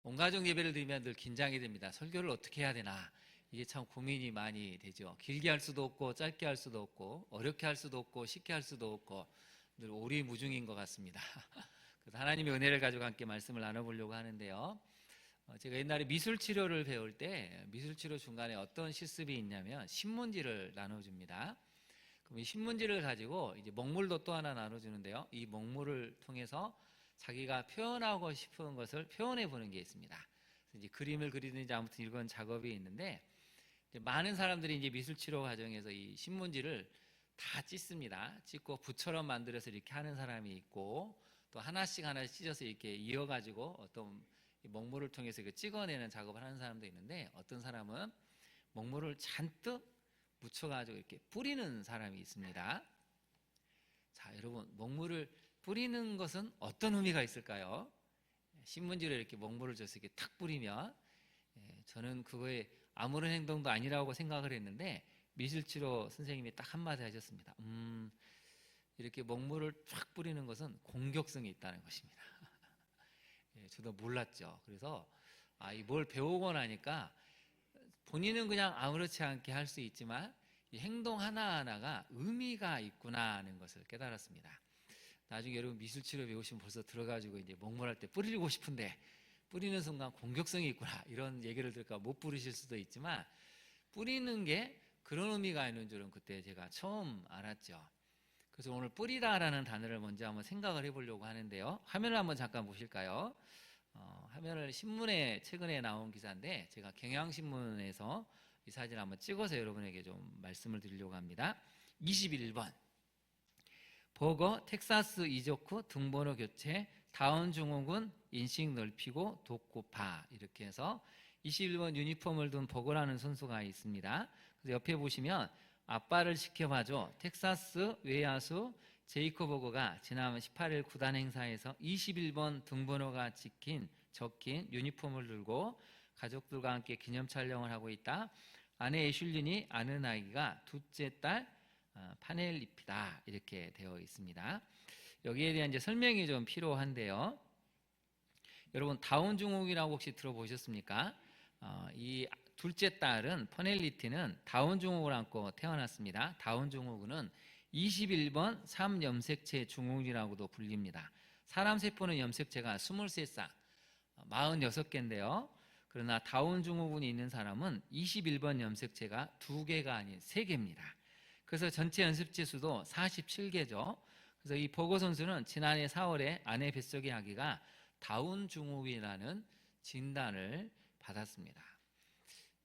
온가족 예배를 드리면 늘 긴장이 됩니다. 설교를 어떻게 해야 되나, 이게 참 고민이 많이 되죠. 길게 할 수도 없고 짧게 할 수도 없고 어렵게 할 수도 없고 쉽게 할 수도 없고 늘 오리무중인 것 같습니다. 그래서 하나님의 은혜를 가지고 함께 말씀을 나눠보려고 하는데요. 제가 옛날에 미술치료를 배울 때 미술치료 중간에 어떤 실습이 있냐면 신문지를 나눠줍니다. 그럼 이 신문지를 가지고 이제 먹물도 또 하나 나눠주는데요. 이 먹물을 통해서 자기가 표현하고 싶은 것을 표현해 보는 게 있습니다. 그래서 이제 그림을 그리든지 아무튼 이런 작업이 있는데, 이제 많은 사람들이 이제 미술치료 과정에서 이 신문지를 다 찢습니다. 찢고 붓처럼 만들어서 이렇게 하는 사람이 있고, 또 하나씩 찢어서 이렇게 이어가지고 어떤 먹물을 통해서 찍어내는 작업을 하는 사람도 있는데, 어떤 사람은 먹물을 잔뜩 묻혀가지고 이렇게 뿌리는 사람이 있습니다. 자, 여러분, 먹물을 뿌리는 것은 어떤 의미가 있을까요? 신문지를 이렇게 먹물을 줘서 이렇게 탁 뿌리면, 저는 그거에 아무런 행동도 아니라고 생각을 했는데, 미술치료 선생님이 딱 한마디 하셨습니다. 이렇게 먹물을 쫙 뿌리는 것은 공격성이 있다는 것입니다. 저도 몰랐죠. 그래서 뭘 배우고 나니까 본인은 그냥 아무렇지 않게 할 수 있지만 이 행동 하나하나가 의미가 있구나 하는 것을 깨달았습니다. 나중에 여러분 미술치료 배우시면 벌써 들어가지고 이제 먹물할 때 뿌리고 싶은데 뿌리는 순간 공격성이 있구나, 이런 얘기를 들을까 못 뿌리실 수도 있지만, 뿌리는 게 그런 의미가 있는 줄은 그때 제가 처음 알았죠. 그래서 오늘 뿌리다라는 단어를 먼저 한번 생각을 해보려고 하는데요. 화면을 한번 잠깐 보실까요? 화면을 신문에 최근에 나온 기사인데, 제가 경향신문에서 이 사진을 한번 찍어서 여러분에게 좀 말씀을 드리려고 합니다. 21번, 버거 텍사스 이적 후 등번호 교체, 다운 증후군 인식 넓히고 돕고파, 이렇게 해서 21번 유니폼을 둔 버거라는 선수가 있습니다. 그래서 옆에 보시면 아빠를 지켜봐줘, 텍사스 외야수 제이코 버거가 지난 18일 구단 행사에서 21번 등번호가 적힌 유니폼을 들고 가족들과 함께 기념 촬영을 하고 있다. 아내 애슐린이 아는 아이가 둘째 딸 파넬리피다, 이렇게 되어 있습니다. 여기에 대한 이제 설명이 좀 필요한데요. 여러분, 다운 증후군이라고 혹시 들어보셨습니까? 이 둘째 딸은 퍼넬리티는 다운 증후군을 안고 태어났습니다. 다운 증후군은 21번 3염색체 증후군이라고도 불립니다. 사람 세포는 염색체가 23쌍, 46개인데요. 그러나 다운 증후군이 있는 사람은 21번 염색체가 2개가 아닌 3개입니다. 그래서 전체 염색체 수도 47개죠. 그래서 이 버거 선수는 지난해 4월에 아내 뱃속의 아기가 다운 증후군이라는 진단을 받았습니다.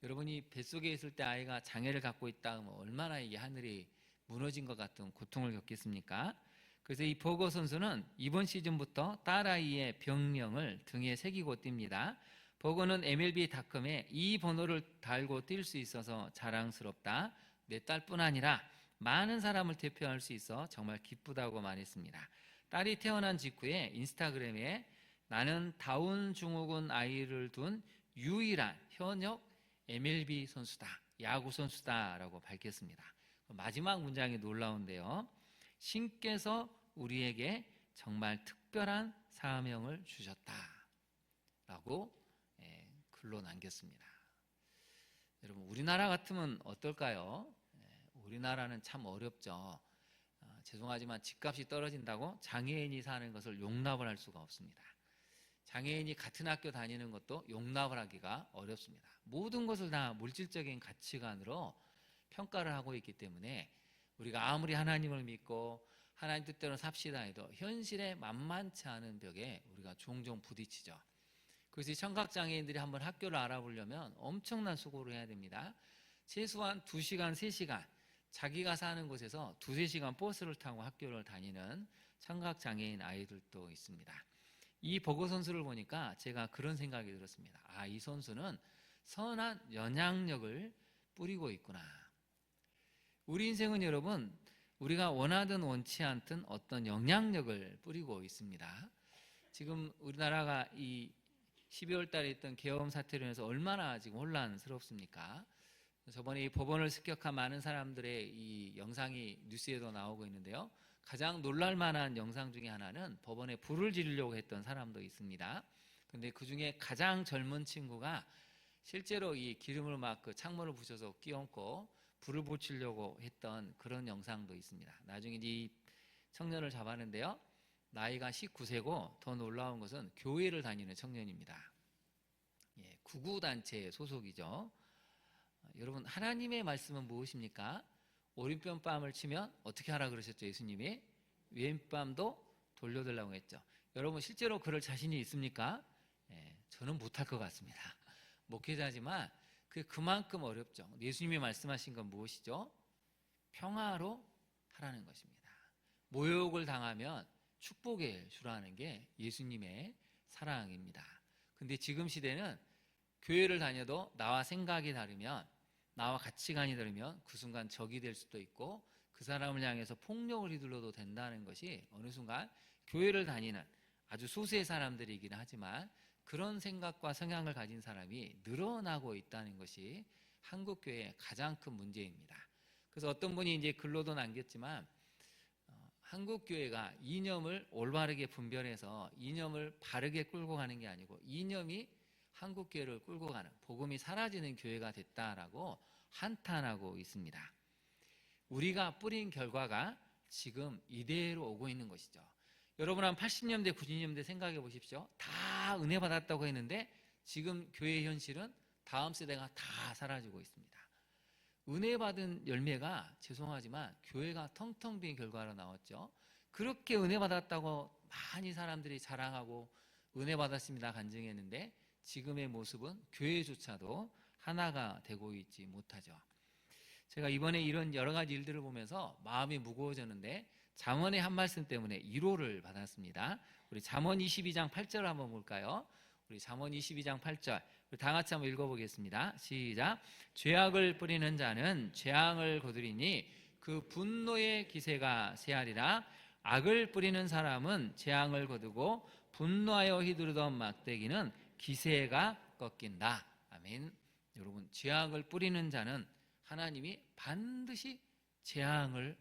여러분이 뱃속에 있을 때 아이가 장애를 갖고 있다 하면 얼마나 이게 하늘이 무너진 것 같은 고통을 겪겠습니까? 그래서 이 버거 선수는 이번 시즌부터 딸아이의 병명을 등에 새기고 뜁니다. 버거는 MLB.com에 이 번호를 달고 뛸 수 있어서 자랑스럽다, 내 딸뿐 아니라 많은 사람을 대표할 수 있어 정말 기쁘다고 말했습니다. 딸이 태어난 직후에 인스타그램에 나는 다운 증후군 아이를 둔 유일한 현역 MLB 선수다, 야구 선수다 라고 밝혔습니다. 마지막 문장이 놀라운데요. 신께서 우리에게 정말 특별한 사명을 주셨다 라고 글로 남겼습니다. 여러분, 우리나라 같으면 어떨까요? 우리나라는 참 어렵죠. 죄송하지만 집값이 떨어진다고 장애인이 사는 것을 용납을 할 수가 없습니다. 장애인이 같은 학교 다니는 것도 용납을 하기가 어렵습니다. 모든 것을 다 물질적인 가치관으로 평가를 하고 있기 때문에 우리가 아무리 하나님을 믿고 하나님 뜻대로 삽시다 해도 현실에 만만치 않은 벽에 우리가 종종 부딪히죠. 그래서 청각장애인들이 한번 학교를 알아보려면 엄청난 수고를 해야 됩니다. 최소한 2시간, 3시간 자기가 사는 곳에서 2-3시간 버스를 타고 학교를 다니는 청각장애인 아이들도 있습니다. 이 버거 선수를 보니까 제가 그런 생각이 들었습니다. 이 선수는 선한 영향력을 뿌리고 있구나. 우리 인생은 여러분, 우리가 원하든 원치 않든 어떤 영향력을 뿌리고 있습니다. 지금 우리나라가 이 12월 달에 있던 계엄 사태로 인해서 얼마나 지금 혼란스럽습니까? 저번에 이 법원을 습격한 많은 사람들의 이 영상이 뉴스에도 나오고 있는데요. 가장 놀랄 만한 영상 중에 하나는 법원에 불을 지르려고 했던 사람도 있습니다. 근데 그 중에 가장 젊은 친구가 실제로 이 기름을 막 그 창문을 부셔서 끼얹고 불을 붙이려고 했던 그런 영상도 있습니다. 나중에 이 청년을 잡았는데요. 나이가 19세고 더 놀라운 것은 교회를 다니는 청년입니다. 예, 구구단체 소속이죠. 여러분, 하나님의 말씀은 무엇입니까? 오른편 뺨을 치면 어떻게 하라 그러셨죠? 예수님이 왼뺨도 돌려달라고 했죠. 여러분, 실제로 그럴 자신이 있습니까? 예, 저는 못할 것 같습니다. 목회자지만 그만큼 어렵죠. 예수님이 말씀하신 건 무엇이죠? 평화로 하라는 것입니다. 모욕을 당하면 축복에 주라는 게 예수님의 사랑입니다. 근데 지금 시대는 교회를 다녀도 나와 생각이 다르면, 나와 가치관이 다르면 그 순간 적이 될 수도 있고 그 사람을 향해서 폭력을 휘둘러도 된다는 것이 어느 순간 교회를 다니는 아주 소수의 사람들이긴 하지만 그런 생각과 성향을 가진 사람이 늘어나고 있다는 것이 한국 교회의 가장 큰 문제입니다. 그래서 어떤 분이 이제 글로도 남겼지만 한국 교회가 이념을 올바르게 분별해서 이념을 바르게 끌고 가는 게 아니고 이념이 한국 교회를 끌고 가는, 복음이 사라지는 교회가 됐다라고 한탄하고 있습니다. 우리가 뿌린 결과가 지금 이대로 오고 있는 것이죠. 여러분, 한 80년대 90년대 생각해 보십시오. 다 은혜 받았다고 했는데 지금 교회의 현실은 다음 세대가 다 사라지고 있습니다. 은혜 받은 열매가 죄송하지만 교회가 텅텅 빈 결과로 나왔죠. 그렇게 은혜 받았다고 많이 사람들이 자랑하고 은혜 받았습니다 간증했는데 지금의 모습은 교회조차도 하나가 되고 있지 못하죠. 제가 이번에 이런 여러 가지 일들을 보면서 마음이 무거워졌는데 잠언의 한 말씀 때문에 위로를 받았습니다. 우리 잠언 22장 8절 한번 볼까요? 우리 잠언 22장 8절 다 같이 한번 읽어보겠습니다. 시작. 죄악을 뿌리는 자는 재앙을 거두리니 그 분노의 기세가 세하리라. 악을 뿌리는 사람은 재앙을 거두고 분노하여 휘두르던 막대기는 기세가 꺾인다. 아멘. 여러분, 죄악을 뿌리는 자는 하나님이 반드시 재앙을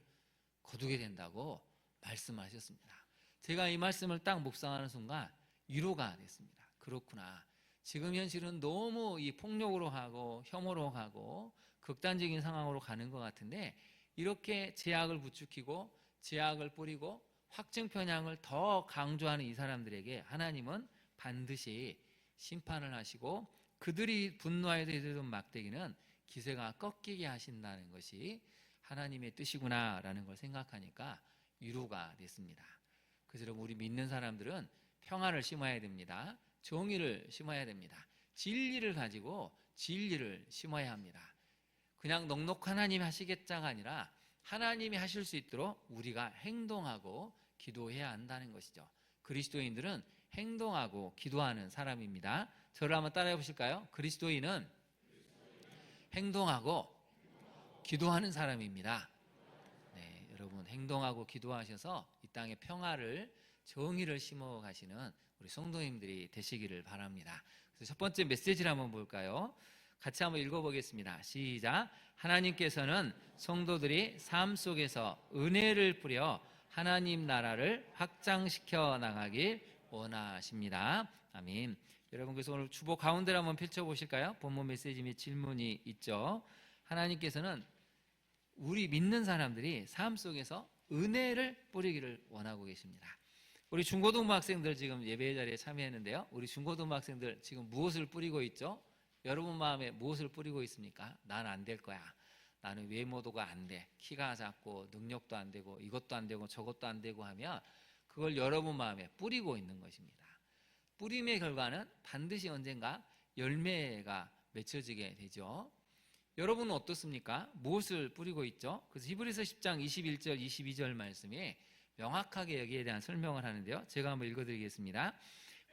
거두게 된다고 말씀하셨습니다. 제가 이 말씀을 딱 묵상하는 순간 위로가 됐습니다. 그렇구나. 지금 현실은 너무 이 폭력으로 하고 혐오로 가고 극단적인 상황으로 가는 것 같은데 이렇게 죄악을 부추기고 죄악을 뿌리고 확증 편향을 더 강조하는 이 사람들에게 하나님은 반드시 심판을 하시고 그들이 분노하여 들던 막대기는 기세가 꺾이게 하신다는 것이 하나님의 뜻이구나라는 걸 생각하니까 위로가 됐습니다. 그래서 여러분, 우리 믿는 사람들은 평화를 심어야 됩니다. 정의를 심어야 됩니다. 진리를 가지고 진리를 심어야 합니다. 그냥 넉넉한 하나님이 하시겠자가 아니라 하나님이 하실 수 있도록 우리가 행동하고 기도해야 한다는 것이죠. 그리스도인들은 행동하고 기도하는 사람입니다. 저를 한번 따라해 보실까요? 그리스도인은 행동하고 기도하는 사람입니다. 네, 여러분 행동하고 기도하셔서 이 땅에 평화를, 정의를 심어 가시는 우리 성도님들이 되시기를 바랍니다. 그래서 첫 번째 메시지를 한번 볼까요? 같이 한번 읽어보겠습니다. 시작. 하나님께서는 성도들이 삶 속에서 은혜를 뿌려 하나님 나라를 확장시켜 나가길 원하십니다. 아멘. 여러분, 그래서 오늘 주보 가운데를 한번 펼쳐보실까요? 본문 메시지 및 질문이 있죠. 하나님께서는 우리 믿는 사람들이 삶 속에서 은혜를 뿌리기를 원하고 계십니다. 우리 중고등부 학생들 지금 예배 자리에 참여했는데요. 우리 중고등부 학생들 지금 무엇을 뿌리고 있죠? 여러분 마음에 무엇을 뿌리고 있습니까? 난 안 될 거야. 나는 외모도가 안 돼. 키가 작고 능력도 안 되고 이것도 안 되고 저것도 안 되고 하면 그걸 여러분 마음에 뿌리고 있는 것입니다. 뿌림의 결과는 반드시 언젠가 열매가 맺혀지게 되죠. 여러분은 어떻습니까? 무엇을 뿌리고 있죠? 그래서 히브리서 10장 21절 22절 말씀이 명확하게 여기에 대한 설명을 하는데요. 제가 한번 읽어드리겠습니다.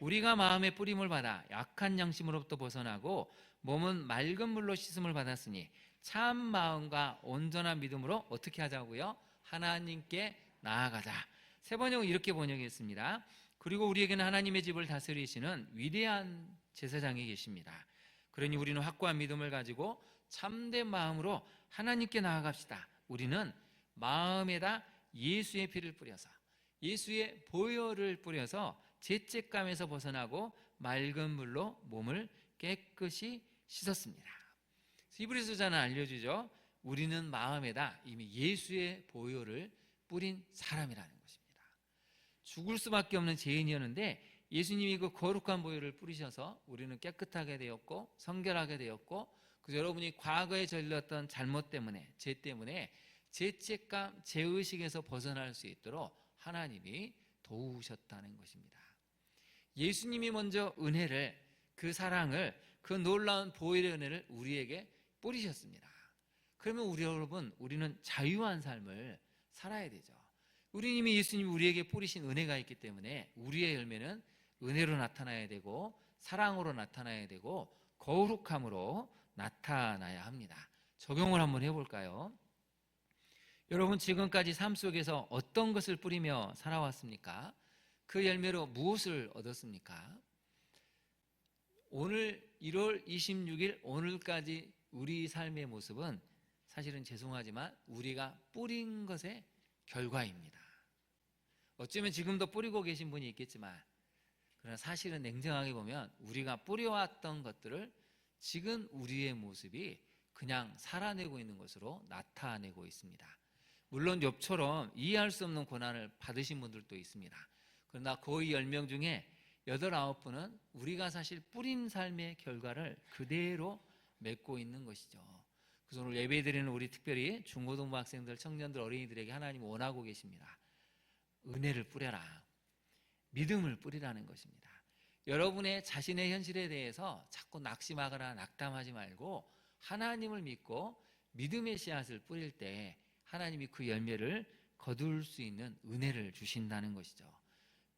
우리가 마음의 뿌림을 받아 약한 양심으로부터 벗어나고 몸은 맑은 물로 씻음을 받았으니 참 마음과 온전한 믿음으로 어떻게 하자고요? 하나님께 나아가자. 세 번역은 이렇게 번역했습니다. 그리고 우리에게는 하나님의 집을 다스리시는 위대한 제사장이 계십니다. 그러니 우리는 확고한 믿음을 가지고 참된 마음으로 하나님께 나아갑시다. 우리는 마음에다 예수의 피를 뿌려서, 예수의 보혈을 뿌려서 죄책감에서 벗어나고 맑은 물로 몸을 깨끗이 씻었습니다. 히브리서자는 알려주죠. 우리는 마음에다 이미 예수의 보혈을 뿌린 사람이라는 것입니다. 죽을 수밖에 없는 죄인이었는데 예수님이 그 거룩한 보혈을 뿌리셔서 우리는 깨끗하게 되었고 성결하게 되었고, 그래서 여러분이 과거에 저질렀던 잘못 때문에, 죄 때문에 죄책감, 죄의식에서 벗어날 수 있도록 하나님이 도우셨다는 것입니다. 예수님이 먼저 은혜를, 그 사랑을, 그 놀라운 보혈의 은혜를 우리에게 뿌리셨습니다. 그러면 우리는 자유한 삶을 살아야 되죠. 우리 이미 예수님이 우리에게 뿌리신 은혜가 있기 때문에 우리의 열매는 은혜로 나타나야 되고 사랑으로 나타나야 되고 거룩함으로 나타나야 합니다. 적용을 한번 해볼까요? 여러분, 지금까지 삶 속에서 어떤 것을 뿌리며 살아왔습니까? 그 열매로 무엇을 얻었습니까? 오늘 1월 26일 오늘까지 우리 삶의 모습은 사실은 죄송하지만 우리가 뿌린 것의 결과입니다. 어쩌면 지금도 뿌리고 계신 분이 있겠지만, 그러나 사실은 냉정하게 보면 우리가 뿌려왔던 것들을 지금 우리의 모습이 그냥 살아내고 있는 것으로 나타내고 있습니다. 물론 욥처럼 이해할 수 없는 고난을 받으신 분들도 있습니다. 그러나 거의 10명 중에 8, 9분은 우리가 사실 뿌린 삶의 결과를 그대로 맺고 있는 것이죠. 그래서 오늘 예배드리는 우리 특별히 중고등부 학생들, 청년들, 어린이들에게 하나님 원하고 계십니다. 은혜를 뿌려라. 믿음을 뿌리라는 것입니다. 여러분의 자신의 현실에 대해서 자꾸 낙심하거나 낙담하지 말고 하나님을 믿고 믿음의 씨앗을 뿌릴 때 하나님이 그 열매를 거둘 수 있는 은혜를 주신다는 것이죠.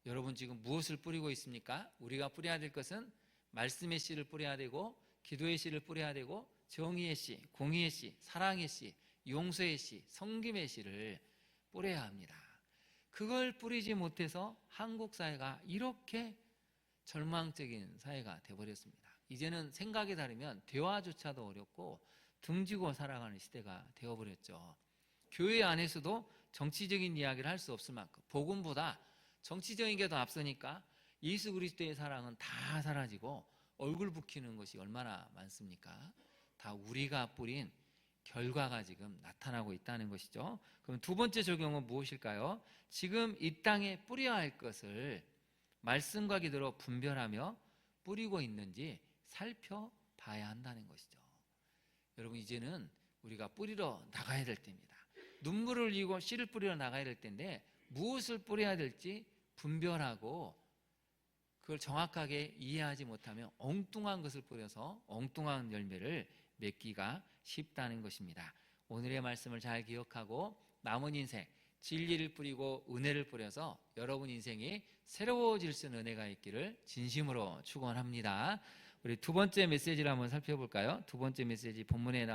여러분 지금 무엇을 뿌리고 있습니까? 우리가 뿌려야 될 것은 말씀의 씨를 뿌려야 되고, 기도의 씨를 뿌려야 되고, 정의의 씨, 공의의 씨, 사랑의 씨, 용서의 씨, 섬김의 씨를 뿌려야 합니다. 그걸 뿌리지 못해서 한국 사회가 이렇게 절망적인 사회가 되어버렸습니다. 이제는 생각이 다르면 대화조차도 어렵고 등지고 살아가는 시대가 되어버렸죠. 교회 안에서도 정치적인 이야기를 할 수 없을 만큼, 복음보다 정치적인 게 더 앞서니까 예수 그리스도의 사랑은 다 사라지고 얼굴 붉히는 것이 얼마나 많습니까? 다 우리가 뿌린 결과가 지금 나타나고 있다는 것이죠. 그럼 두 번째 적용은 무엇일까요? 지금 이 땅에 뿌려야 할 것을 말씀과 기도로 분별하며 뿌리고 있는지 살펴봐야 한다는 것이죠. 여러분, 이제는 우리가 뿌리러 나가야 될 때입니다. 눈물을 흘리고 씨를 뿌리러 나가야 될 때인데 무엇을 뿌려야 될지 분별하고 그걸 정확하게 이해하지 못하면 엉뚱한 것을 뿌려서 엉뚱한 열매를 맺기가 쉽다는 것입니다. 오늘의 말씀을 잘 기억하고 남은 인생 진리를 뿌리고 은혜를 뿌려서 여러분 인생이 새로워질 수 있는 은혜가 있기를 진심으로 축원합니다. 우리 두 번째 메시지를 한번 살펴볼까요? 두 번째 메시지 본문에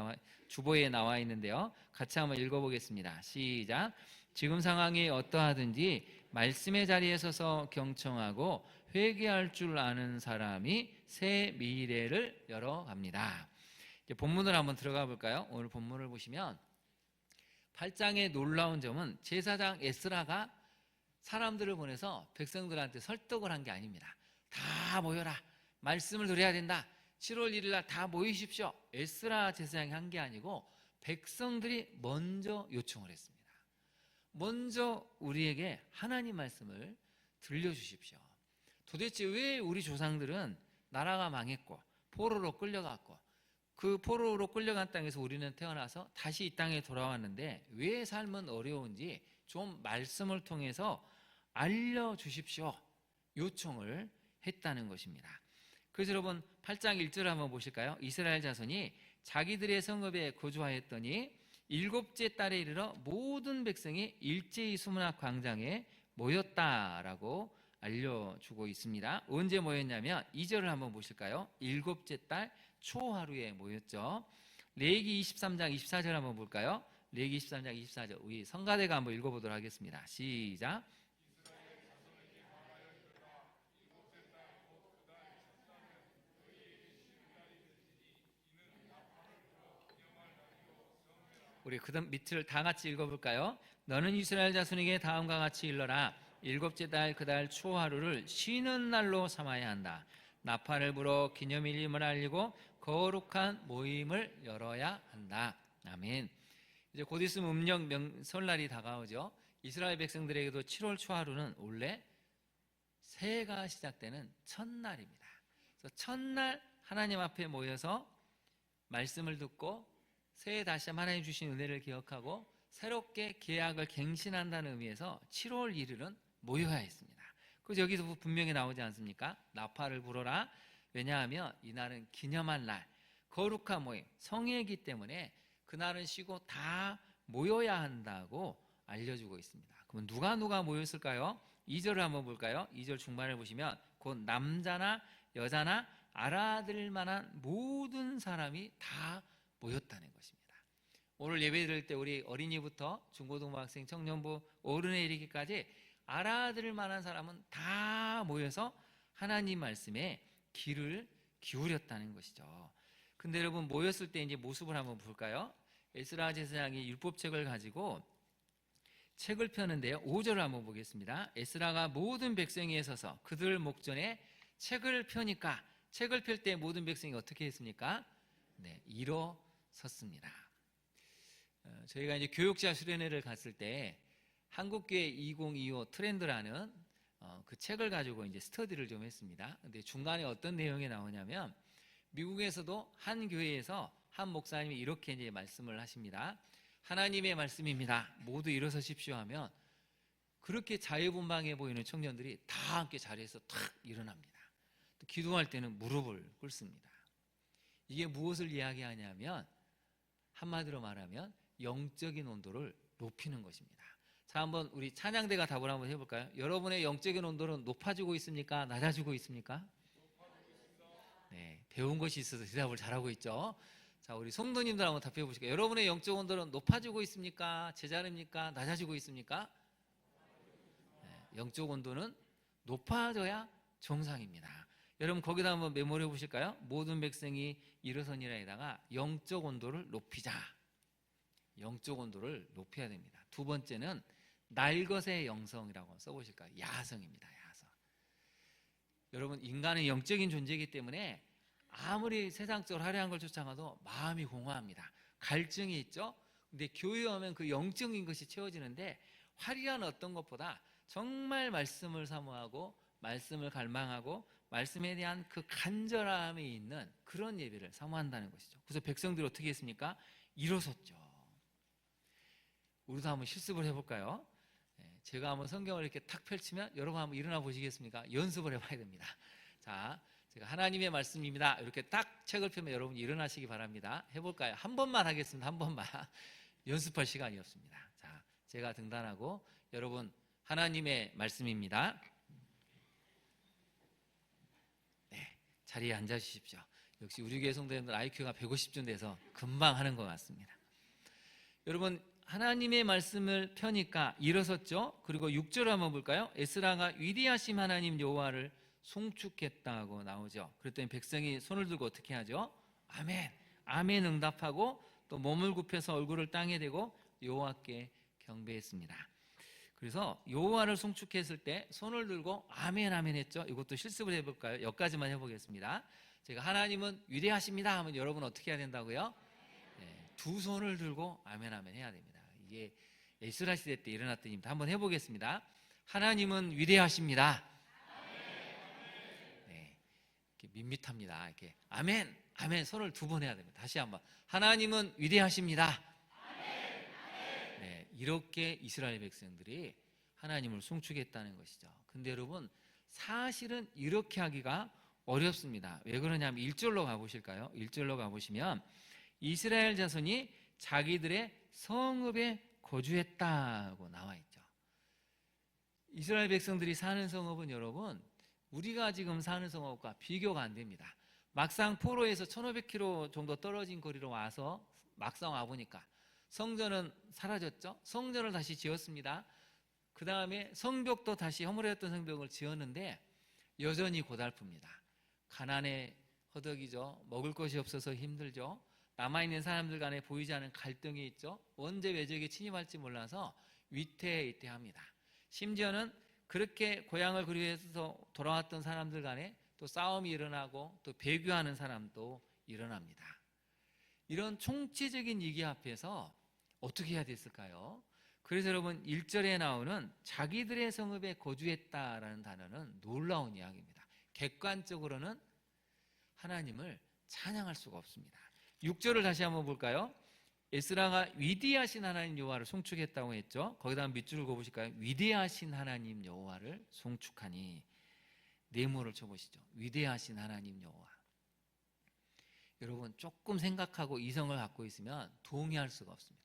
주보에 나와 있는데요. 같이 한번 읽어보겠습니다. 시작. 지금 상황이 어떠하든지 말씀의 자리에 서서 경청하고 회개할 줄 아는 사람이 새 미래를 열어갑니다. 이제 본문을 한번 들어가 볼까요? 오늘 본문을 보시면 8장의 놀라운 점은 제사장 에스라가 사람들을 보내서 백성들한테 설득을 한 게 아닙니다. 다 모여라. 말씀을 들어야 된다. 7월 1일 날 다 모이십시오. 에스라 제사장이 한 게 아니고 백성들이 먼저 요청을 했습니다. 먼저 우리에게 하나님 말씀을 들려주십시오. 도대체 왜 우리 조상들은 나라가 망했고 포로로 끌려갔고 그 포로로 끌려간 땅에서 우리는 태어나서 다시 이 땅에 돌아왔는데 왜 삶은 어려운지 좀 말씀을 통해서 알려주십시오. 요청을 했다는 것입니다. 그래서 여러분 8장 1절 한번 보실까요? 이스라엘 자손이 자기들의 성읍에 거주하였더니 7째 달에 이르러 모든 백성이 일제히 수문학 광장에 모였다라고 알려주고 있습니다. 언제 모였냐면 2절을 한번 보실까요? 7째 달 초하루에 모였죠. 레위기 23장 24절 한번 볼까요? 레위기 23장 24절 우리 성가대가 한번 읽어보도록 하겠습니다. 시작. 우리 그 밑을 다 같이 읽어볼까요? 너는 이스라엘 자손에게 다음과 같이 일러라. 일곱째 달 그 달 초하루를 쉬는 날로 삼아야 한다. 나팔을 불어 기념일임을 알리고 거룩한 모임을 열어야 한다. 아멘. 이제 곧 있으면 설날이 다가오죠. 이스라엘 백성들에게도 7월 초하루는 원래 새해가 시작되는 첫날입니다. 그래서 첫날 하나님 앞에 모여서 말씀을 듣고 새해 다시 하나님 주신 은혜를 기억하고 새롭게 계약을 갱신한다는 의미에서 7월 1일은 모여야 했습니다. 그래서 여기서 분명히 나오지 않습니까? 나팔을 불어라. 왜냐하면 이날은 기념할 날, 거룩한 모임, 성회이기 때문에 그날은 쉬고 다 모여야 한다고 알려주고 있습니다. 그럼 누가 모였을까요? 2절을 한번 볼까요? 2절 중반을 보시면 곧 남자나 여자나 알아들 만한 모든 사람이 다 모였다는 것입니다. 오늘 예배 드릴 때 우리 어린이부터 중고등학생, 청년부, 어른에 이르기까지 알아들 만한 사람은 다 모여서 하나님 말씀에 귀를 기울였다는 것이죠. 근데 여러분 모였을 때 이제 모습을 한번 볼까요? 에스라 제사장이 율법책을 가지고 책을 펴는데요. 5절을 한번 보겠습니다. 에스라가 모든 백성에 서서 그들 목전에 책을 펴니까 책을 펼 때 모든 백성이 어떻게 했습니까? 네, 일어섰습니다. 저희가 이제 교육자 수련회를 갔을 때 한국교회 2025 트렌드라는 그 책을 가지고 이제 스터디를 좀 했습니다. 근데 중간에 어떤 내용이 나오냐면 미국에서도 한 교회에서 한 목사님이 이렇게 이제 말씀을 하십니다. 하나님의 말씀입니다. 모두 일어서십시오 하면 그렇게 자유분방해 보이는 청년들이 다 함께 자리에서 탁 일어납니다. 또 기도할 때는 무릎을 꿇습니다. 이게 무엇을 이야기하냐면 한마디로 말하면 영적인 온도를 높이는 것입니다. 자, 한번 우리 찬양대가 답을 한번 해볼까요? 여러분의 영적인 온도는 높아지고 있습니까? 낮아지고 있습니까? 네, 배운 것이 있어서 대답을 잘하고 있죠. 자, 우리 성도님들 한번 답해 보실까요? 여러분의 영적 온도는 높아지고 있습니까? 제자리입니까? 낮아지고 있습니까? 네, 영적 온도는 높아져야 정상입니다. 여러분 거기다 한번 메모해 보실까요? 모든 백성이 일어서니라에다가 영적 온도를 높이자. 영적 온도를 높여야 됩니다. 두 번째는 날것의 영성이라고 써보실까요? 야성입니다. 야성. 여러분 인간은 영적인 존재이기 때문에 아무리 세상적으로 화려한 걸 쫓아가도 마음이 공허합니다. 갈증이 있죠. 근데 교회 오면 그 영적인 것이 채워지는데 화려한 어떤 것보다 정말 말씀을 사모하고 말씀을 갈망하고 말씀에 대한 그 간절함이 있는 그런 예배를 사모한다는 것이죠. 그래서 백성들이 어떻게 했습니까? 일어섰죠. 우리도 한번 실습을 해볼까요? 제가 한번 성경을 이렇게 탁 펼치면 여러분 한번 일어나 보시겠습니까? 연습을 해봐야 됩니다. 자, 제가 하나님의 말씀입니다. 이렇게 딱 책을 펴면 여러분 일어나시기 바랍니다. 해볼까요? 한 번만 하겠습니다. 한 번만. 연습할 시간이 없습니다. 자, 제가 등단하고 여러분 하나님의 말씀입니다. 네, 자리에 앉아 주십시오. 역시 우리 교회 성도님들 IQ가 150쯤 돼서 금방 하는 것 같습니다. 여러분 하나님의 말씀을 펴니까 일어섰죠. 그리고 6절 한번 볼까요? 에스라가 위대하신 하나님 여호와를 송축했다고 나오죠. 그랬더니 백성이 손을 들고 어떻게 하죠? 아멘, 아멘 응답하고 또 몸을 굽혀서 얼굴을 땅에 대고 여호와께 경배했습니다. 그래서 여호와를 송축했을 때 손을 들고 아멘 아멘 했죠. 이것도 실습을 해볼까요? 여기까지만 해보겠습니다. 제가 하나님은 위대하십니다 하면 여러분 어떻게 해야 된다고요? 네, 두 손을 들고 아멘 아멘 해야 됩니다. 이게 에스라 시대 때 일어났던 일입니다. 한번 해보겠습니다. 하나님은 위대하십니다. 네, 이렇게 밋밋합니다. 이렇게 아멘, 아멘 손을 두 번 해야 됩니다. 다시 한번 하나님은 위대하십니다. 네, 이렇게 이스라엘 백성들이 하나님을 송축했다는 것이죠. 근데 여러분 사실은 이렇게 하기가 어렵습니다. 왜 그러냐면 1절로 가보실까요? 1절로 가보시면 이스라엘 자손이 자기들의 성읍에 거주했다고 나와 있죠. 이스라엘 백성들이 사는 성읍은 여러분 우리가 지금 사는 성읍과 비교가 안 됩니다. 막상 포로에서 1500km 정도 떨어진 거리로 와서 막상 와보니까 성전은 사라졌죠. 성전을 다시 지었습니다. 그 다음에 성벽도 다시 허물어졌던 성벽을 지었는데 여전히 고달픕니다. 가난의 허덕이죠. 먹을 것이 없어서 힘들죠. 남아있는 사람들 간에 보이지 않는 갈등이 있죠. 언제 외적이 침입할지 몰라서 위태위태합니다. 심지어는 그렇게 고향을 그리워해서 돌아왔던 사람들 간에 또 싸움이 일어나고 또 배교하는 사람도 일어납니다. 이런 총체적인 위기 앞에서 어떻게 해야 됐을까요? 그래서 여러분 1절에 나오는 자기들의 성읍에 거주했다라는 단어는 놀라운 이야기입니다. 객관적으로는 하나님을 찬양할 수가 없습니다. 6절을 다시 한번 볼까요? 에스라가 위대하신 하나님 여호와를 송축했다고 했죠. 거기다 밑줄을 그어보실까요? 위대하신 하나님 여호와를 송축하니. 네모를 쳐보시죠. 위대하신 하나님 여호와. 여러분 조금 생각하고 이성을 갖고 있으면 동의할 수가 없습니다.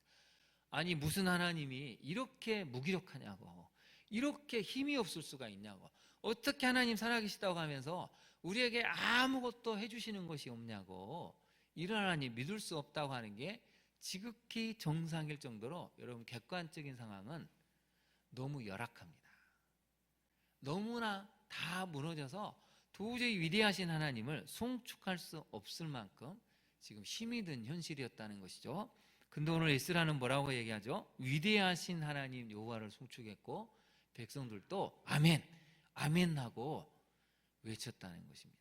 아니 무슨 하나님이 이렇게 무기력하냐고, 이렇게 힘이 없을 수가 있냐고, 어떻게 하나님 살아계시다고 하면서 우리에게 아무것도 해주시는 것이 없냐고, 이런 하나님 믿을 수 없다고 하는 게 지극히 정상일 정도로 여러분 객관적인 상황은 너무 열악합니다. 너무나 다 무너져서 도저히 위대하신 하나님을 송축할 수 없을 만큼 지금 힘이 든 현실이었다는 것이죠. 근데 오늘 에스라는 뭐라고 얘기하죠? 위대하신 하나님 여호와를 송축했고 백성들도 아멘, 아멘 하고 외쳤다는 것입니다.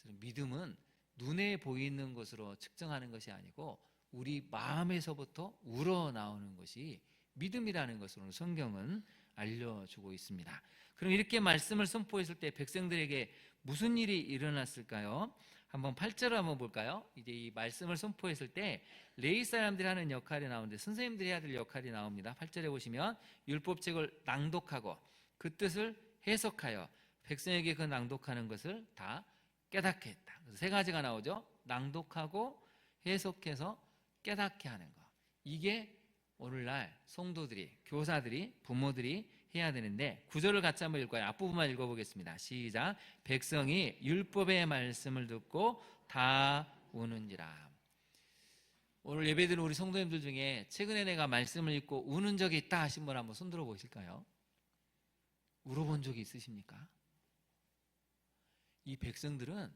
믿음은 눈에 보이는 것으로 측정하는 것이 아니고 우리 마음에서부터 우러나오는 것이 믿음이라는 것으로 성경은 알려주고 있습니다. 그럼 이렇게 말씀을 선포했을 때 백성들에게 무슨 일이 일어났을까요? 한번 8절을 한번 볼까요? 이제 이 말씀을 선포했을 때 레위 사람들이 하는 역할이 나오는데 선생님들이 해야 될 역할이 나옵니다. 8절에 보시면 율법책을 낭독하고 그 뜻을 해석하여 백성에게 그 낭독하는 것을 다 깨닫게 했다. 그래서 세 가지가 나오죠. 낭독하고 해석해서 깨닫게 하는 것. 이게 오늘날 성도들이, 교사들이, 부모들이 해야 되는데 9절을 같이 한번 읽어요. 앞부분만 읽어보겠습니다. 시작. 백성이 율법의 말씀을 듣고 다 우는지라. 오늘 예배드리는 우리 성도님들 중에 최근에 내가 말씀을 읽고 우는 적이 있다 하신 분 한번 손들어 보실까요? 울어본 적이 있으십니까? 이 백성들은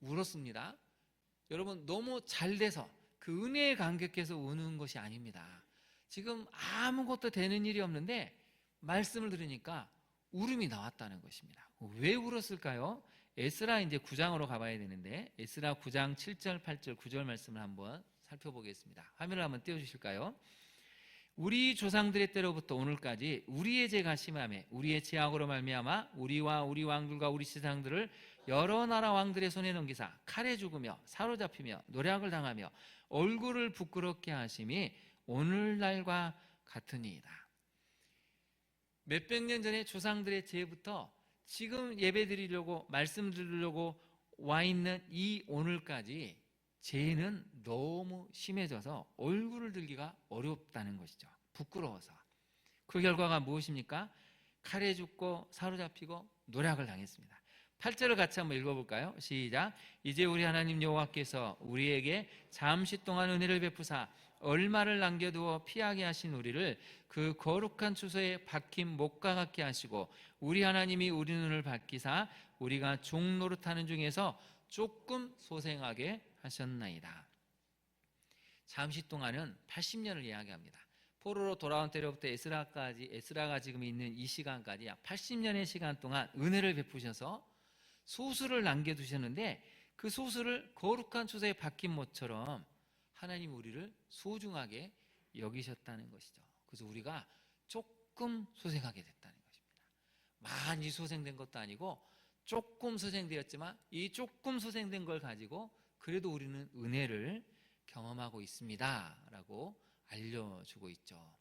울었습니다. 여러분 너무 잘 돼서 그 은혜에 감격해서 우는 것이 아닙니다. 지금 아무것도 되는 일이 없는데 말씀을 들으니까 울음이 나왔다는 것입니다. 왜 울었을까요? 에스라 이제 9장으로 가봐야 되는데 에스라 9장 7절, 8절, 9절 말씀을 한번 살펴보겠습니다. 화면을 한번 띄워주실까요? 우리 조상들의 때로부터 오늘까지 우리의 죄가 심함에 우리의 죄악으로 말미암아 우리와 우리 왕들과 우리 지상들을 여러 나라 왕들의 손에 넘기사 칼에 죽으며 사로잡히며 노략을 당하며 얼굴을 부끄럽게 하심이 오늘날과 같으니이다. 몇백 년 전에 조상들의 죄부터 지금 예배드리려고 말씀 드리려고 와 있는 이 오늘까지 죄는 너무 심해져서 얼굴을 들기가 어렵다는 것이죠. 부끄러워서. 그 결과가 무엇입니까? 칼에 죽고 사로잡히고 노략을 당했습니다. 8절을 같이 한번 읽어볼까요? 시작. 이제 우리 하나님 여호와께서 우리에게 잠시 동안 은혜를 베푸사 얼마를 남겨두어 피하게 하신 우리를 그 거룩한 추소에 박힌 목과 같게 하시고 우리 하나님이 우리 눈을 밝히사 우리가 종 노릇하는 중에서 조금 소생하게 하셨나이다. 잠시 동안은 80년을 이야기합니다. 포로로 돌아온 때로부터 에스라가 지금 있는 이 시간까지 약 80년의 시간 동안 은혜를 베푸셔서 소수를 남겨두셨는데 그 소수를 거룩한 추소에 박힌 못처럼 하나님 우리를 소중하게 여기셨다는 것이죠. 그래서 우리가 조금 소생하게 됐다는 것입니다. 많이 소생된 것도 아니고 조금 소생되었지만 이 조금 소생된 걸 가지고 그래도 우리는 은혜를 경험하고 있습니다 라고 알려주고 있죠.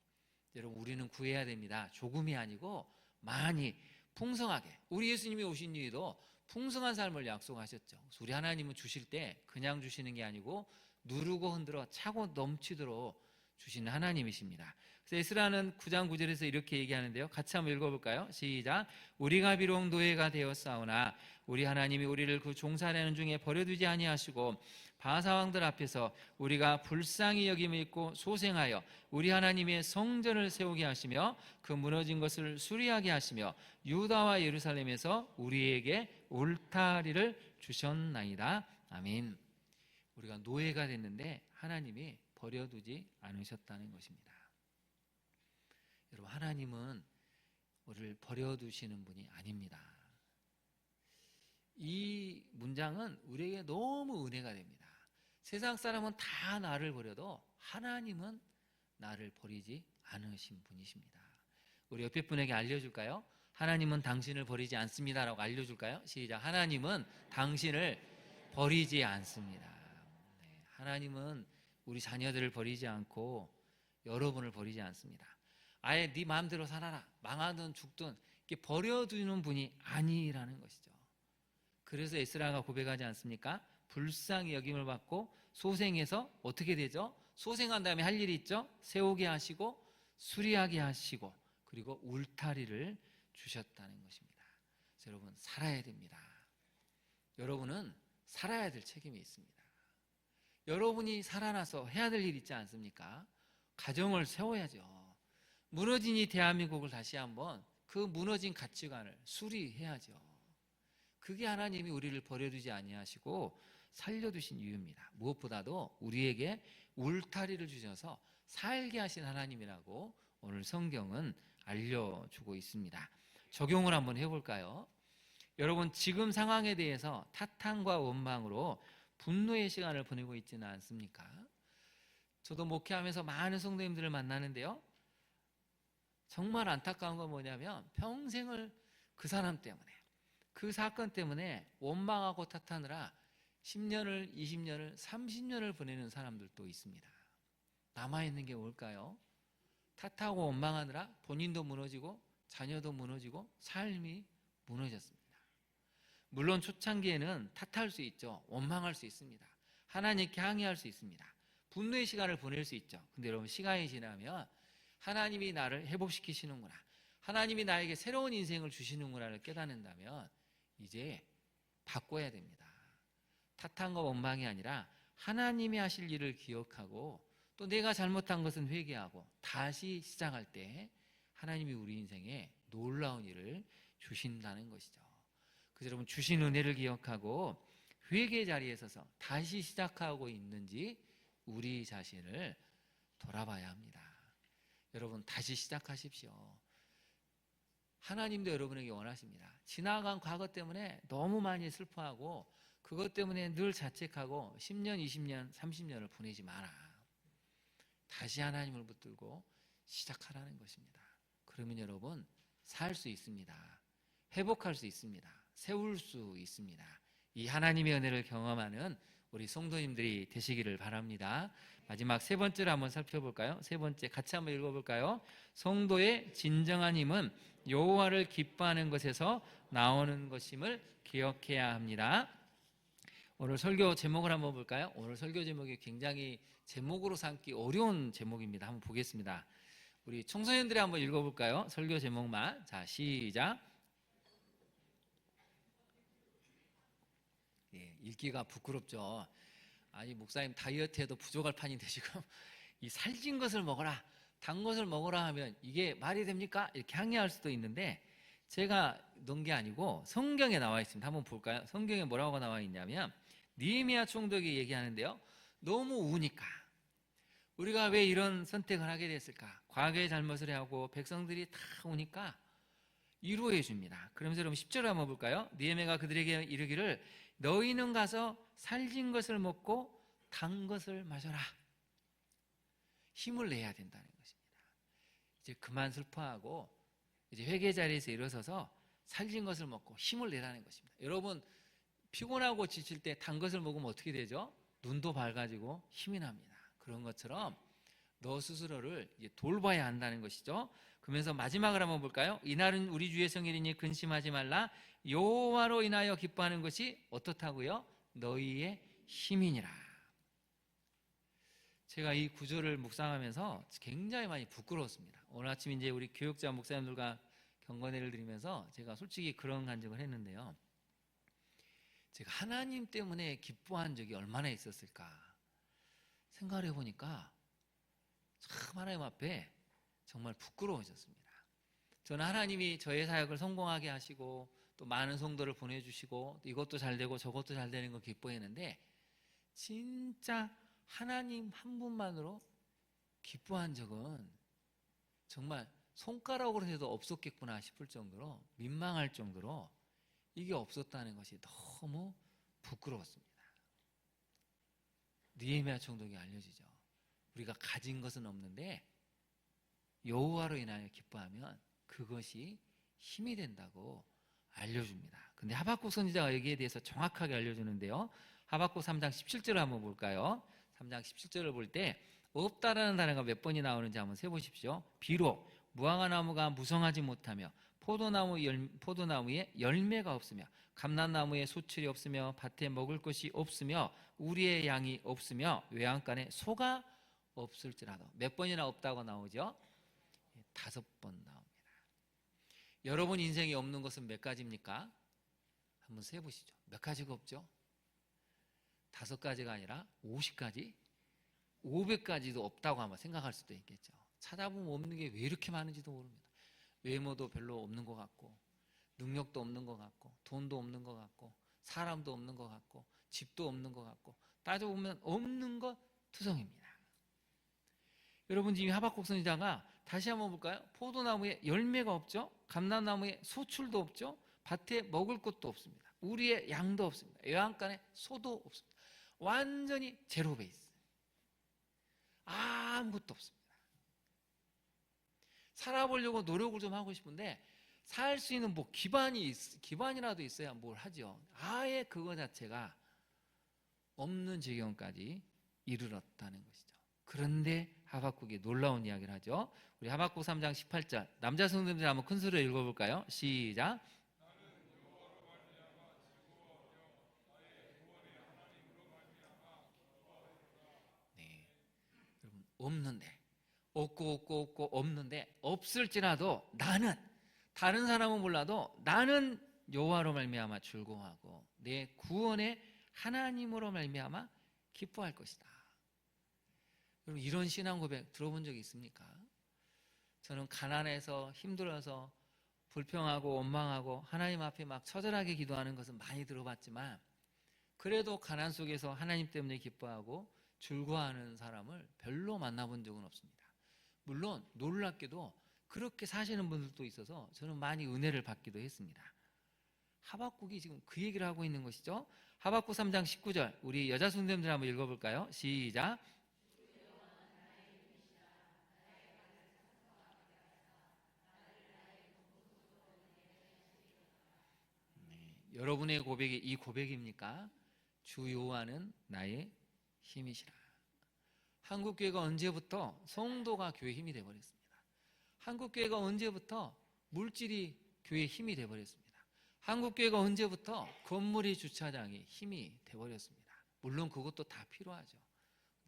여러분 우리는 구해야 됩니다. 조금이 아니고 많이 풍성하게. 우리 예수님이 오신 이유도 풍성한 삶을 약속하셨죠. 그래서 우리 하나님은 주실 때 그냥 주시는 게 아니고 누르고 흔들어 차고 넘치도록 주시는 하나님이십니다. 그래서 에스라는 9장 9절에서 이렇게 얘기하는데요. 같이 한번 읽어볼까요? 시작. 우리가 비록 노예가 되었사오나 우리 하나님이 우리를 그 종살이하는 중에 버려두지 아니하시고 바사왕들 앞에서 우리가 불쌍히 여김을 입고 소생하여 우리 하나님의 성전을 세우게 하시며 그 무너진 것을 수리하게 하시며 유다와 예루살렘에서 우리에게 울타리를 주셨나이다. 아멘. 우리가 노예가 됐는데 하나님이 버려두지 않으셨다는 것입니다. 여러분 하나님은 우리를 버려두시는 분이 아닙니다. 이 문장은 우리에게 너무 은혜가 됩니다. 세상 사람은 다 나를 버려도 하나님은 나를 버리지 않으신 분이십니다. 우리 옆에 분에게 알려줄까요? 하나님은 당신을 버리지 않습니다라고 알려줄까요? 시작. 하나님은 당신을 버리지 않습니다. 네, 하나님은 우리 자녀들을 버리지 않고 여러분을 버리지 않습니다. 아예 네 마음대로 살아라, 망하든 죽든 이렇게 버려두는 분이 아니라는 것이죠. 그래서 에스라가 고백하지 않습니까? 불쌍히 여김을 받고 소생해서 어떻게 되죠? 소생한 다음에 할 일이 있죠. 세우게 하시고 수리하게 하시고 그리고 울타리를 주셨다는 것입니다. 그래서 여러분 살아야 됩니다. 여러분은 살아야 될 책임이 있습니다. 여러분이 살아나서 해야 될 일 있지 않습니까? 가정을 세워야죠. 무너진 이 대한민국을 다시 한번 그 무너진 가치관을 수리해야죠. 그게 하나님이 우리를 버려두지 아니하시고 살려두신 이유입니다. 무엇보다도 우리에게 울타리를 주셔서 살게 하신 하나님이라고 오늘 성경은 알려주고 있습니다. 적용을 한번 해볼까요? 여러분 지금 상황에 대해서 탓함과 원망으로 분노의 시간을 보내고 있지는 않습니까? 저도 목회하면서 많은 성도님들을 만나는데요, 정말 안타까운 건 뭐냐면 평생을 그 사람 때문에, 그 사건 때문에 원망하고 탓하느라 10년을, 20년을, 30년을 보내는 사람들도 있습니다. 남아있는 게 뭘까요? 탓하고 원망하느라 본인도 무너지고 자녀도 무너지고 삶이 무너졌습니다. 물론 초창기에는 탓할 수 있죠. 원망할 수 있습니다. 하나님께 항의할 수 있습니다. 분노의 시간을 보낼 수 있죠. 근데 여러분 시간이 지나면 하나님이 나를 회복시키시는구나, 하나님이 나에게 새로운 인생을 주시는구나를 깨닫는다면 이제 바꿔야 됩니다. 탓함과 원망이 아니라 하나님이 하실 일을 기억하고 또 내가 잘못한 것은 회개하고 다시 시작할 때 하나님이 우리 인생에 놀라운 일을 주신다는 것이죠. 그래서 여러분 주신 은혜를 기억하고 회개 자리에 서서 다시 시작하고 있는지 우리 자신을 돌아봐야 합니다. 여러분 다시 시작하십시오. 하나님도 여러분에게 원하십니다. 지나간 과거 때문에 너무 많이 슬퍼하고 그것 때문에 늘 자책하고 10년, 20년, 30년을 보내지 마라. 다시 하나님을 붙들고 시작하라는 것입니다. 그러면 여러분 살 수 있습니다. 회복할 수 있습니다. 세울 수 있습니다. 이 하나님의 은혜를 경험하는 우리 성도님들이 되시기를 바랍니다. 마지막 세 번째를 한번 살펴볼까요? 세 번째 같이 한번 읽어볼까요? 성도의 진정한 힘은 여호와를 기뻐하는 것에서 나오는 것임을 기억해야 합니다. 오늘 설교 제목을 한번 볼까요? 오늘 설교 제목이 굉장히 제목으로 삼기 어려운 제목입니다. 한번 보겠습니다. 우리 청소년들이 한번 읽어볼까요? 설교 제목만. 자, 시작. 예, 읽기가 부끄럽죠. 아니 목사님 다이어트해도 부족할 판인데 지금 이 살찐 것을 먹어라, 단 것을 먹어라 하면 이게 말이 됩니까? 이렇게 항의할 수도 있는데 제가 넣은 게 아니고 성경에 나와 있습니다. 한번 볼까요? 성경에 뭐라고 나와 있냐면 느헤미야 총독이 얘기하는데요, 너무 우니까 우리가 왜 이런 선택을 하게 됐을까? 과거의 잘못을 하고 백성들이 다 오니까 위로해 줍니다. 그러면서 여러분 10절을 한번 볼까요? 느헤미야가 그들에게 이르기를 너희는 가서 살진 것을 먹고 단 것을 마셔라. 힘을 내야 된다는 것입니다. 이제 그만 슬퍼하고 이제 회개 자리에서 일어서서 살진 것을 먹고 힘을 내라는 것입니다. 여러분 피곤하고 지칠 때 단 것을 먹으면 어떻게 되죠? 눈도 밝아지고 힘이 납니다. 그런 것처럼 너 스스로를 이제 돌봐야 한다는 것이죠. 그러면서 마지막을 한번 볼까요? 이날은 우리 주의 성일이니 근심하지 말라. 여호와로 인하여 기뻐하는 것이 어떻다고요? 너희의 힘이니라. 제가 이 구절을 묵상하면서 굉장히 많이 부끄러웠습니다. 오늘 아침 이제 우리 교육자 목사님들과 경건회를 드리면서 제가 솔직히 그런 간증을 했는데요, 제가 하나님 때문에 기뻐한 적이 얼마나 있었을까 생각을 해보니까 참 하나님 앞에 정말 부끄러워졌습니다. 저는 하나님이 저의 사역을 성공하게 하시고 또 많은 성도를 보내주시고 이것도 잘 되고 저것도 잘 되는 거 기뻐했는데 진짜 하나님 한 분만으로 기뻐한 적은 정말 손가락으로 해도 없었겠구나 싶을 정도로 민망할 정도로 이게 없었다는 것이 너무 부끄러웠습니다. 느헤미야 총독이 알려주죠. 우리가 가진 것은 없는데 여호와로 인하여 기뻐하면 그것이 힘이 된다고 알려줍니다. 근데 하박국 선지자가 여기에 대해서 정확하게 알려주는데요. 하박국 3장 17절을 한번 볼까요? 3장 17절을 볼 때 없다라는 단어가 몇 번이 나오는지 한번 세보십시오. 비록 무화과 나무가 무성하지 못하며 포도나무에 열매가 없으며 감람나무에 소출이 없으며 밭에 먹을 것이 없으며 우리의 양이 없으며 외양간에 소가 없을지라도 몇 번이나 없다고 나오죠? 5번 나옵니다. 여러분 인생에 없는 것은 몇 가지입니까? 한번 세보시죠. 몇 가지가 없죠? 5가지가 아니라 50가지? 500가지도 없다고 아마 생각할 수도 있겠죠. 찾아보면 없는 게 왜 이렇게 많은지도 모릅니다. 외모도 별로 없는 것 같고, 능력도 없는 것 같고, 돈도 없는 것 같고, 사람도 없는 것 같고, 집도 없는 것 같고, 따져보면 없는 것 투성입니다. 여러분 지금 하박국 선지자가 다시 한번 볼까요? 포도나무에 열매가 없죠? 감람나무에 소출도 없죠? 밭에 먹을 것도 없습니다. 우리의 양도 없습니다. 외양간에 소도 없습니다. 완전히 제로 베이스. 아무것도 없습니다. 살아보려고 노력을 좀 하고 싶은데 살 수 있는 뭐 기반이라도 있어야 뭘 하죠. 아예 그거 자체가 없는 지경까지 이르렀다는 것이죠. 그런데 하박국이 놀라운 이야기를 하죠. 우리 하박국 3장 18절 남자 성도들 한번 큰 소리로 읽어볼까요? 시작. 네, 여러분 없는데 없고 없는데 없을지라도 나는 다른 사람은 몰라도 나는 여호와로 말미암아 즐거워하고 내 구원의 하나님으로 말미암아 기뻐할 것이다. 여러분 이런 신앙 고백 들어본 적이 있습니까? 저는 가난해서 힘들어서 불평하고 원망하고 하나님 앞에 막 처절하게 기도하는 것은 많이 들어봤지만 그래도 가난 속에서 하나님 때문에 기뻐하고 즐거워하는 사람을 별로 만나본 적은 없습니다. 물론 놀랍게도 그렇게 사시는 분들도 있어서 저는 많이 은혜를 받기도 했습니다. 하박국이 지금 그 얘기를 하고 있는 것이죠. 하박국 3장 19절 우리 여자 성도님들 한번 읽어볼까요? 시작. 여러분의 고백이 이 고백입니까? 주 여호와는 나의 힘이시라. 한국교회가 언제부터 성도가 교회의 힘이 되어버렸습니다. 한국교회가 언제부터 물질이 교회의 힘이 되어버렸습니다. 한국교회가 언제부터 건물이 주차장이 힘이 되어버렸습니다. 물론 그것도 다 필요하죠.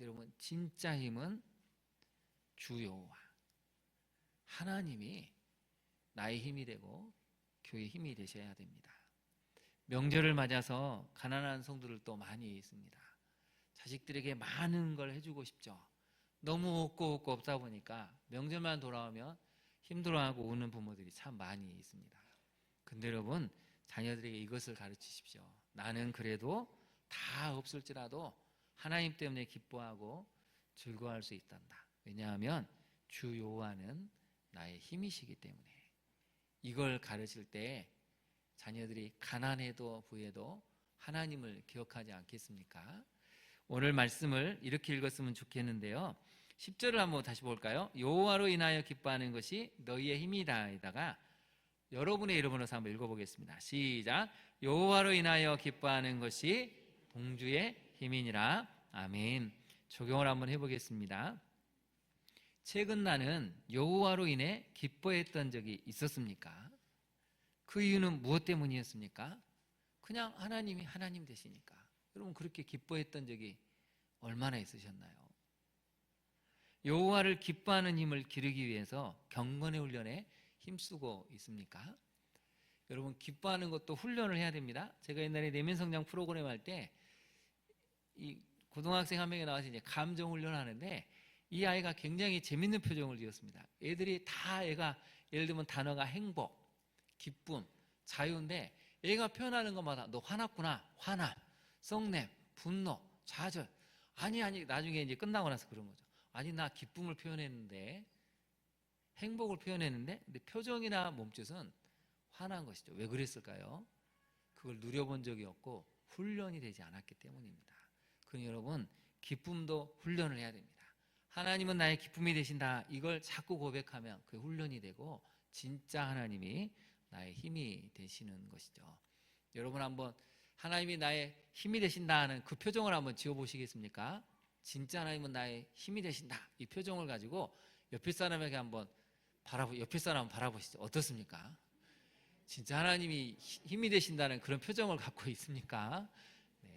여러분 진짜 힘은 주 여호와 하나님이 나의 힘이 되고 교회의 힘이 되셔야 됩니다. 명절을 맞아서 가난한 성도들도 많이 있습니다. 자식들에게 많은 걸 해주고 싶죠. 너무 없고 없다 보니까 명절만 돌아오면 힘들어하고 우는 부모들이 참 많이 있습니다. 근데 여러분 자녀들에게 이것을 가르치십시오. 나는 그래도 다 없을지라도 하나님 때문에 기뻐하고 즐거워할 수 있단다. 왜냐하면 주 여호와는 나의 힘이시기 때문에. 이걸 가르칠 때 자녀들이 가난해도 부해도 하나님을 기억하지 않겠습니까? 오늘 말씀을 이렇게 읽었으면 좋겠는데요. 10절을 한번 다시 볼까요? 여호와로 인하여 기뻐하는 것이 너희의 힘이다에다가 여러분의 이름으로 한번 읽어보겠습니다. 시작. 여호와로 인하여 기뻐하는 것이 동주의 힘이니라. 아멘. 적용을 한번 해보겠습니다. 최근 나는 여호와로 인해 기뻐했던 적이 있었습니까? 그 이유는 무엇 때문이었습니까? 그냥 하나님이 하나님 되시니까. 여러분 그렇게 기뻐했던 적이 얼마나 있으셨나요? 여호와를 기뻐하는 힘을 기르기 위해서 경건의 훈련에 힘쓰고 있습니까? 여러분 기뻐하는 것도 훈련을 해야 됩니다. 제가 옛날에 내면 성장 프로그램 할 때 이 고등학생 한 명이 나와서 이제 감정 훈련하는데 이 아이가 굉장히 재밌는 표정을 지었습니다. 애들이 다 애가 예를 들면 단어가 행복, 기쁨, 자유인데 애가 표현하는 것마다 너 화났구나, 화남, 썩냄, 분노, 좌절. 아니 나중에 이제 끝나고 나서 그런 거죠. 아니 나 기쁨을 표현했는데 행복을 표현했는데 근데 표정이나 몸짓은 화난 것이죠. 왜 그랬을까요? 그걸 누려본 적이 없고 훈련이 되지 않았기 때문입니다. 그러니 여러분, 기쁨도 훈련을 해야 됩니다. 하나님은 나의 기쁨이 되신다, 이걸 자꾸 고백하면 그게 훈련이 되고 진짜 하나님이 나의 힘이 되시는 것이죠. 여러분, 한번 하나님이 나의 힘이 되신다 하는 그 표정을 한번 지어보시겠습니까? 진짜 하나님은 나의 힘이 되신다, 이 표정을 가지고 옆에 사람에게 한번 옆에 사람 바라보시죠. 어떻습니까? 진짜 하나님이 힘이 되신다는 그런 표정을 갖고 있습니까? 네.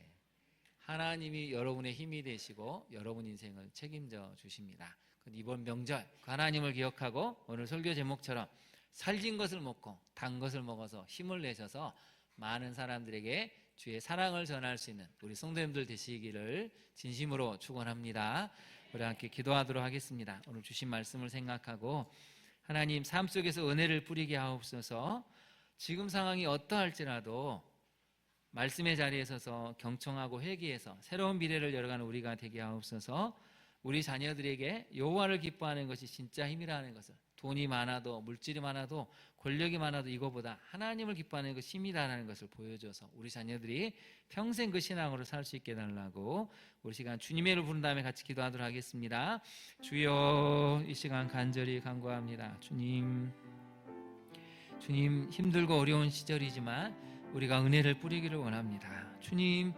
하나님이 여러분의 힘이 되시고 여러분 인생을 책임져 주십니다. 이번 명절 하나님을 기억하고 오늘 설교 제목처럼 살진 것을 먹고 단 것을 먹어서 힘을 내셔서 많은 사람들에게 주의 사랑을 전할 수 있는 우리 성도님들 되시기를 진심으로 축원합니다. 우리 함께 기도하도록 하겠습니다. 오늘 주신 말씀을 생각하고 하나님, 삶 속에서 은혜를 뿌리게 하옵소서. 지금 상황이 어떠할지라도 말씀의 자리에 서서 경청하고 회개해서 새로운 미래를 열어가는 우리가 되게 하옵소서. 우리 자녀들에게 여호와를 기뻐하는 것이 진짜 힘이라는 것을, 돈이 많아도 물질이 많아도 권력이 많아도 이거보다 하나님을 기뻐하는 것이 힘이라는 것을 보여줘서 우리 자녀들이 평생 그 신앙으로 살 수 있게 해달라고 우리 시간 주님의 이름을 부른 다음에 같이 기도하도록 하겠습니다. 주여, 이 시간 간절히 간구합니다. 주님 힘들고 어려운 시절이지만 우리가 은혜를 뿌리기를 원합니다. 주님,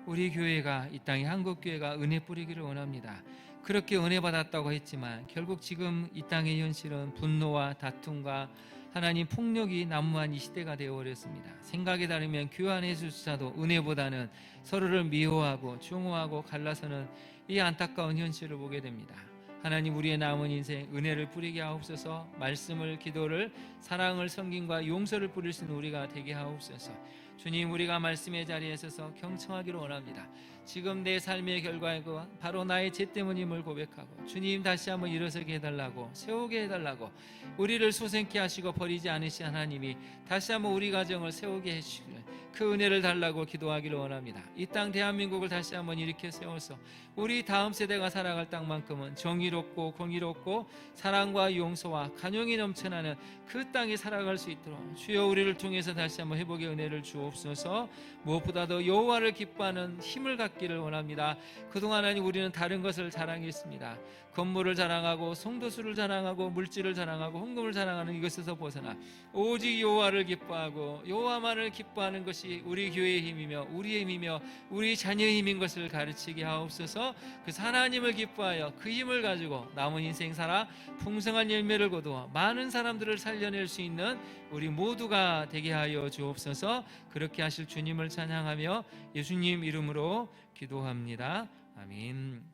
우리 교회가, 이 땅의 한국교회가 은혜 뿌리기를 원합니다. 그렇게 은혜 받았다고 했지만 결국 지금 이 땅의 현실은 분노와 다툼과 하나님 폭력이 난무한 이 시대가 되어버렸습니다. 생각에 따르면 교환해주조차도 은혜보다는 서로를 미워하고 증오하고 갈라서는 이 안타까운 현실을 보게 됩니다. 하나님, 우리의 남은 인생 은혜를 뿌리게 하옵소서. 말씀을, 기도를, 사랑을, 섬김과 용서를 뿌릴 수 있는 우리가 되게 하옵소서. 주님, 우리가 말씀의 자리에 서서 경청하기를 원합니다. 지금 내 삶의 결과이고 바로 나의 죄 때문임을 고백하고 주님, 다시 한번 일어서게 해달라고, 세우게 해달라고, 우리를 소생케 하시고 버리지 않으신 하나님이 다시 한번 우리 가정을 세우게 해주시기를, 그 은혜를 달라고 기도하기를 원합니다. 이 땅 대한민국을 다시 한번 일으켜 세워서 우리 다음 세대가 살아갈 땅만큼은 정의롭고 공의롭고 사랑과 용서와 간용이 넘쳐나는 그 땅에 살아갈 수 있도록 주여, 우리를 통해서 다시 한번 회복의 은혜를 주옵소서. 무엇보다도 여호와를 기뻐하는 힘을 갖기를 원합니다. 그동안 우리는 다른 것을 자랑했습니다. 건물을 자랑하고 성도수를 자랑하고 물질을 자랑하고 헌금을 자랑하는 이것에서 벗어나 오직 여호와를 기뻐하고 여호와만을 기뻐하는 것이 우리 교회의 힘이며 우리의 힘이며 우리 자녀의 힘인 것을 가르치게 하옵소서. 그 하나님을 기뻐하여 그 힘을 가지고 남은 인생 살아 풍성한 열매를 거두어 많은 사람들을 살려낼 수 있는 우리 모두가 되게 하여 주옵소서. 그렇게 하실 주님을 찬양하며 예수님 이름으로 기도합니다. 아멘.